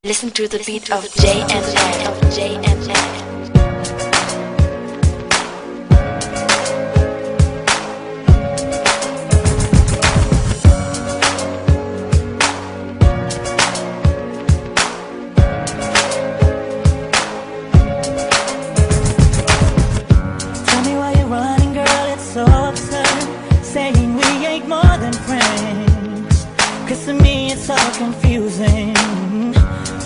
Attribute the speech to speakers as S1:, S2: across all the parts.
S1: Listen to the beat of JNN.
S2: Tell me why you're running, girl, it's so absurd. Saying we ain't more than friends. Cause to me it's all confusing.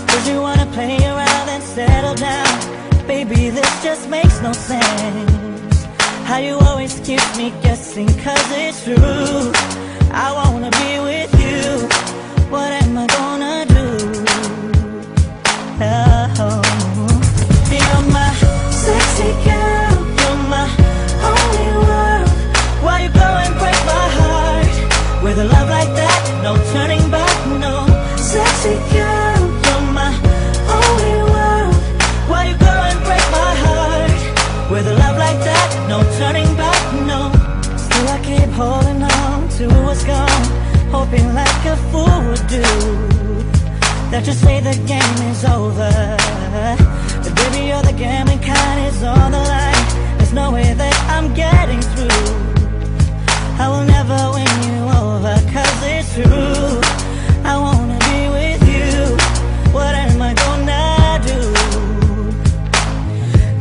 S2: Cause you wanna play around and settle down. Baby, this just makes no sense. How you always keep me guessing, cause it's true. I wanna be with you. What am I gonna do? Oh, you're my sexy girl, you're my only world. Why you go and break my heart? With a love like that, no turning back, no. Sexy girl, you're my only world. Why you go and break my heart? With a love like that, no turning back, no. Still I keep holding on to what's gone, hoping like a fool would do that you say the game is over. But baby, you're the gambling kind, it's on the line. There's no way that I'm getting through. I will never win you over, cause it's true. I wanna be with you. What am I gonna do?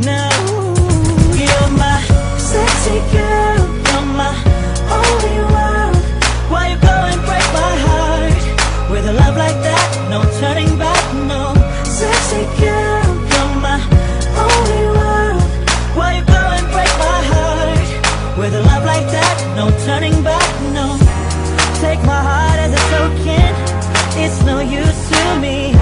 S2: No, you're my sexy girl, you're my only world. Why you go and break my heart? With a love like that, no turning back, no. Sexy girl, you're my only world. Why you go and break my heart? With a love like that, no turning back, no. Take my heart as a token, it's no use to me.